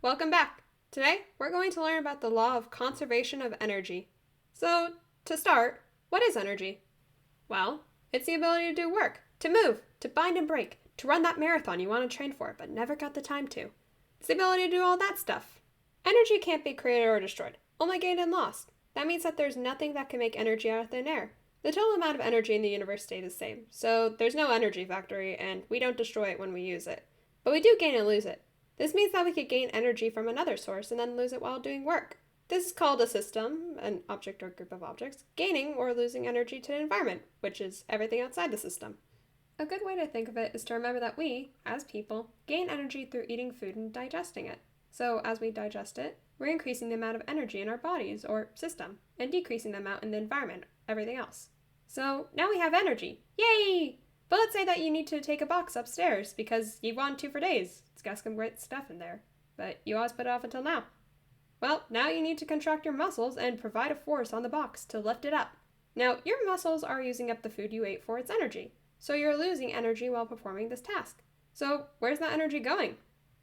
welcome back. Today, we're going to learn about the law of conservation of energy. So, to start, what is energy? Well, it's the ability to do work, to move, to bind and break, to run that marathon you want to train for but never got the time to. It's the ability to do all that stuff. Energy can't be created or destroyed, only gained and lost. That means that there's nothing that can make energy out of thin air. The total amount of energy in the universe stays the same, so there's no energy factory and we don't destroy it when we use it. But we do gain and lose it. This means that we could gain energy from another source and then lose it while doing work. This is called a system, an object or group of objects, gaining or losing energy to the environment, which is everything outside the system. A good way to think of it is to remember that we, as people, gain energy through eating food and digesting it. So as we digest it, we're increasing the amount of energy in our bodies or system, and decreasing the amount in the environment, everything else. So now we have energy. Yay! But let's say that you need to take a box upstairs because you've wanted to for days. It's got some great stuff in there, but you always put it off until now. Well, now you need to contract your muscles and provide a force on the box to lift it up. Now, your muscles are using up the food you ate for its energy, so you're losing energy while performing this task. So where's that energy going?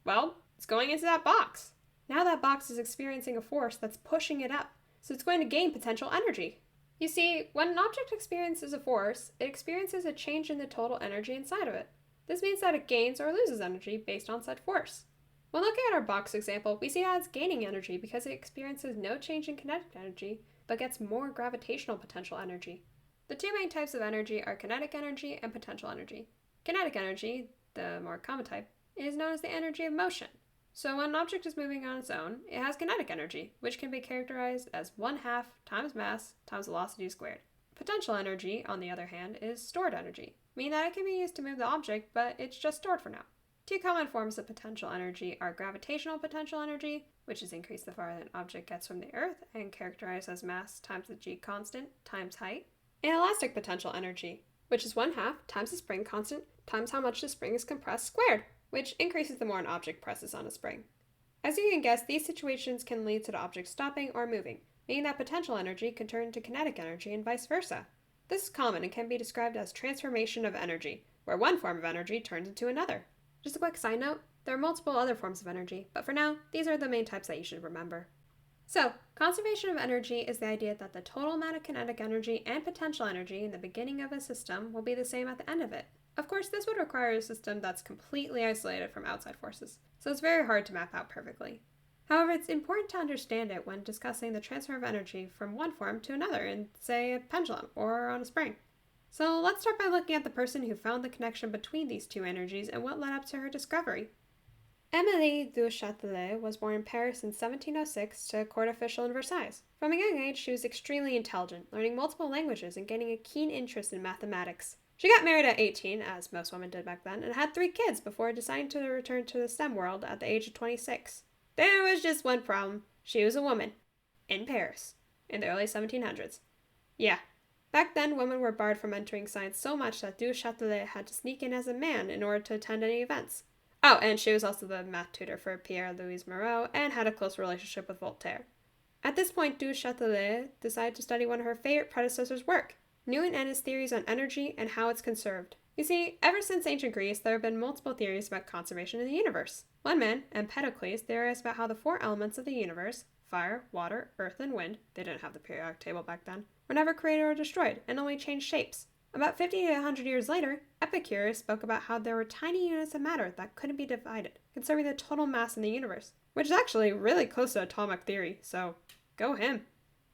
Well, it's going into that box. Now that box is experiencing a force that's pushing it up, so it's going to gain potential energy. You see, when an object experiences a force, it experiences a change in the total energy inside of it. This means that it gains or loses energy based on said force. When looking at our box example, we see that it's gaining energy because it experiences no change in kinetic energy, but gets more gravitational potential energy. The two main types of energy are kinetic energy and potential energy. Kinetic energy, the more common type, is known as the energy of motion. So when an object is moving on its own, it has kinetic energy, which can be characterized as 1/2 times mass times velocity squared. Potential energy, on the other hand, is stored energy, meaning that it can be used to move the object, but it's just stored for now. Two common forms of potential energy are gravitational potential energy, which is increased the farther an object gets from the Earth and characterized as mass times the g constant times height, and elastic potential energy, which is 1/2 times the spring constant times how much the spring is compressed squared, which increases the more an object presses on a spring. As you can guess, these situations can lead to the object stopping or moving, meaning that potential energy can turn into kinetic energy and vice versa. This is common and can be described as transformation of energy, where one form of energy turns into another. Just a quick side note, there are multiple other forms of energy, but for now, these are the main types that you should remember. So, conservation of energy is the idea that the total amount of kinetic energy and potential energy in the beginning of a system will be the same at the end of it. Of course, this would require a system that's completely isolated from outside forces, so it's very hard to map out perfectly. However, it's important to understand it when discussing the transfer of energy from one form to another in, say, a pendulum or on a spring. So let's start by looking at the person who found the connection between these two energies and what led up to her discovery. Émilie du Châtelet was born in Paris in 1706 to a court official in Versailles. From a young age, she was extremely intelligent, learning multiple languages and gaining a keen interest in mathematics. She got married at 18, as most women did back then, and had 3 kids before deciding to return to the STEM world at the age of 26. There was just one problem. She was a woman. In Paris. In the early 1700s. Yeah. Back then, women were barred from entering science so much that Du Châtelet had to sneak in as a man in order to attend any events. Oh, and she was also the math tutor for Pierre-Louis Moreau and had a close relationship with Voltaire. At this point, Du Châtelet decided to study one of her favorite predecessors' work, Newton and his theories on energy and how it's conserved. You see, ever since ancient Greece, there have been multiple theories about conservation in the universe. One man, Empedocles, theorized about how the 4 elements of the universe, fire, water, earth, and wind, they didn't have the periodic table back then, were never created or destroyed, and only changed shapes. About 50 to 100 years later, Epicurus spoke about how there were tiny units of matter that couldn't be divided, conserving the total mass in the universe, which is actually really close to atomic theory, so go him.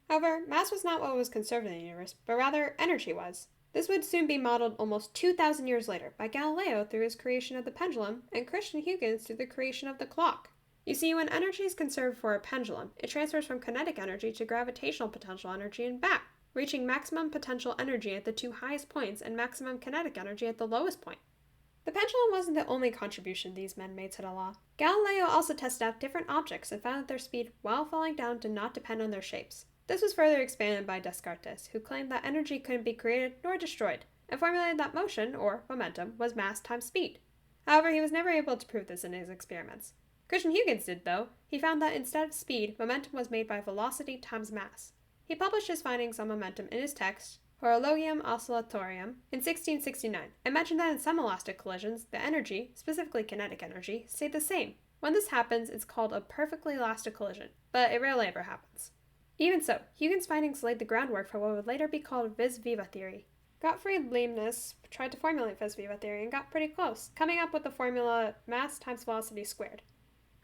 However, mass was not what was conserved in the universe, but rather energy was. This would soon be modeled almost 2,000 years later by Galileo through his creation of the pendulum and Christian Huygens through the creation of the clock. You see, when energy is conserved for a pendulum, it transfers from kinetic energy to gravitational potential energy and back, reaching maximum potential energy at the 2 highest points and maximum kinetic energy at the lowest point. The pendulum wasn't the only contribution these men made to the law. Galileo also tested out different objects and found that their speed while falling down did not depend on their shapes. This was further expanded by Descartes, who claimed that energy couldn't be created nor destroyed, and formulated that motion, or momentum, was mass times speed. However, he was never able to prove this in his experiments. Christian Huygens did, though. He found that instead of speed, momentum was made by velocity times mass. He published his findings on momentum in his text, Horologium Oscillatorium, in 1669, and mentioned that in some elastic collisions, the energy, specifically kinetic energy, stayed the same. When this happens, it's called a perfectly elastic collision, but it rarely ever happens. Even so, Huygens' findings laid the groundwork for what would later be called vis viva theory. Gottfried Leibniz tried to formulate vis viva theory and got pretty close, coming up with the formula mass times velocity squared.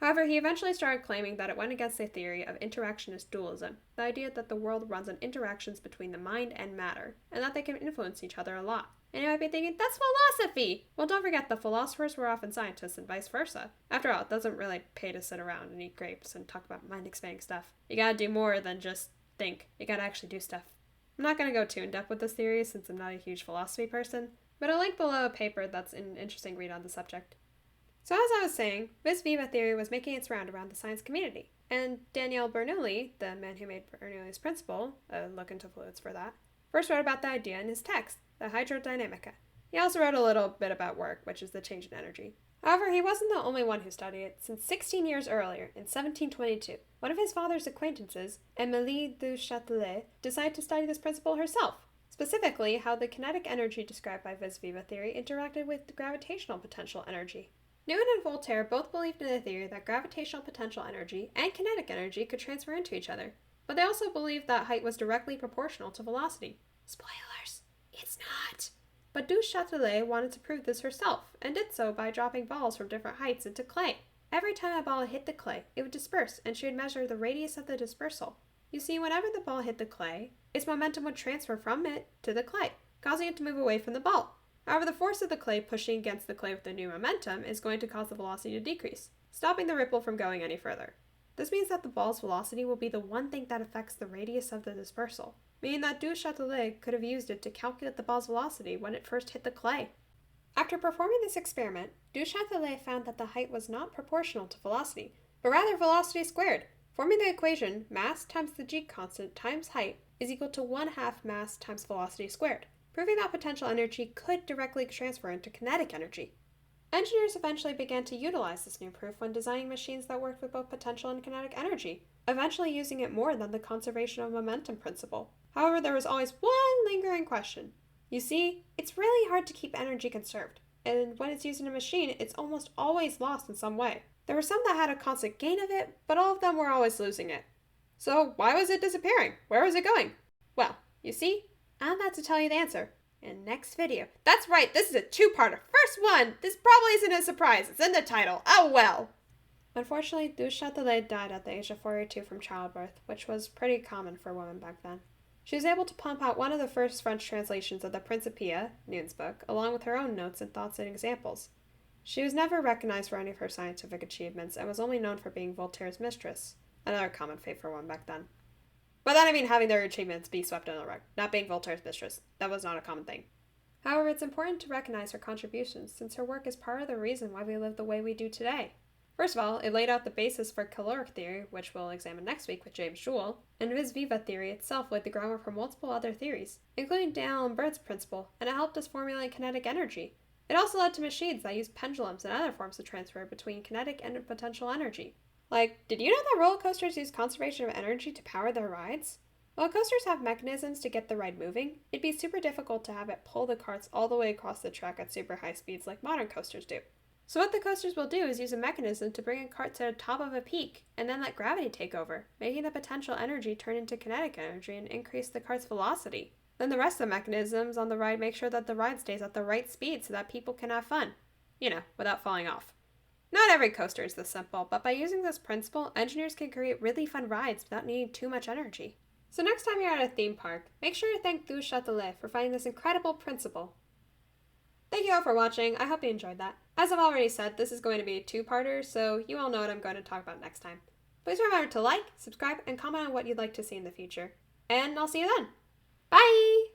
However, he eventually started claiming that it went against the theory of interactionist dualism, the idea that the world runs on interactions between the mind and matter, and that they can influence each other a lot. And you might be thinking, that's philosophy! Well, don't forget, the philosophers were often scientists and vice versa. After all, it doesn't really pay to sit around and eat grapes and talk about mind-expanding stuff. You gotta do more than just think. You gotta actually do stuff. I'm not gonna go too in-depth with this theory since I'm not a huge philosophy person, but I'll link below a paper that's an interesting read on the subject. So as I was saying, vis viva theory was making its round around the science community, and Daniel Bernoulli, the man who made Bernoulli's principle, look into fluids for that, first wrote about the idea in his text, the Hydrodynamica. He also wrote a little bit about work, which is the change in energy. However, he wasn't the only one who studied it, since 16 years earlier, in 1722, one of his father's acquaintances, Émilie du Châtelet, decided to study this principle herself, specifically how the kinetic energy described by vis viva theory interacted with the gravitational potential energy. Newton and Voltaire both believed in the theory that gravitational potential energy and kinetic energy could transfer into each other, but they also believed that height was directly proportional to velocity. Spoilers, it's not. But du Châtelet wanted to prove this herself, and did so by dropping balls from different heights into clay. Every time a ball hit the clay, it would disperse, and she would measure the radius of the dispersal. You see, whenever the ball hit the clay, its momentum would transfer from it to the clay, causing it to move away from the ball. However, the force of the clay pushing against the clay with the new momentum is going to cause the velocity to decrease, stopping the ripple from going any further. This means that the ball's velocity will be the one thing that affects the radius of the dispersal, meaning that du Châtelet could have used it to calculate the ball's velocity when it first hit the clay. After performing this experiment, du Châtelet found that the height was not proportional to velocity, but rather velocity squared, forming the equation mass times the g constant times height is equal to 1/2 mass times velocity squared, proving that potential energy could directly transfer into kinetic energy. Engineers eventually began to utilize this new proof when designing machines that worked with both potential and kinetic energy, eventually using it more than the conservation of momentum principle. However, there was always one lingering question. You see, it's really hard to keep energy conserved, and when it's used in a machine, it's almost always lost in some way. There were some that had a constant gain of it, but all of them were always losing it. So why was it disappearing? Where was it going? Well, you see, I'm about to tell you the answer in the next video. That's right, this is a two-parter. First one! This probably isn't a surprise. It's in the title. Oh well! Unfortunately, du Châtelet died at the age of 42 from childbirth, which was pretty common for women back then. She was able to pump out one of the first French translations of the Principia, Newton's book, along with her own notes and thoughts and examples. She was never recognized for any of her scientific achievements and was only known for being Voltaire's mistress, another common fate for women back then. By that I mean having their achievements be swept under the rug, not being Voltaire's mistress. That was not a common thing. However, it's important to recognize her contributions, since her work is part of the reason why we live the way we do today. First of all, it laid out the basis for caloric theory, which we'll examine next week with James Joule, and vis viva theory itself laid the groundwork for multiple other theories, including Daniel and Bird's principle, and it helped us formulate kinetic energy. It also led to machines that use pendulums and other forms of transfer between kinetic and potential energy. Like, did you know that roller coasters use conservation of energy to power their rides? While coasters have mechanisms to get the ride moving, it'd be super difficult to have it pull the carts all the way across the track at super high speeds like modern coasters do. So what the coasters will do is use a mechanism to bring a cart to the top of a peak, and then let gravity take over, making the potential energy turn into kinetic energy and increase the cart's velocity. Then the rest of the mechanisms on the ride make sure that the ride stays at the right speed so that people can have fun. You know, without falling off. Not every coaster is this simple, but by using this principle, engineers can create really fun rides without needing too much energy. So next time you're at a theme park, make sure to thank du Châtelet for finding this incredible principle. Thank you all for watching. I hope you enjoyed that. As I've already said, this is going to be a two-parter, so you all know what I'm going to talk about next time. Please remember to like, subscribe, and comment on what you'd like to see in the future. And I'll see you then. Bye!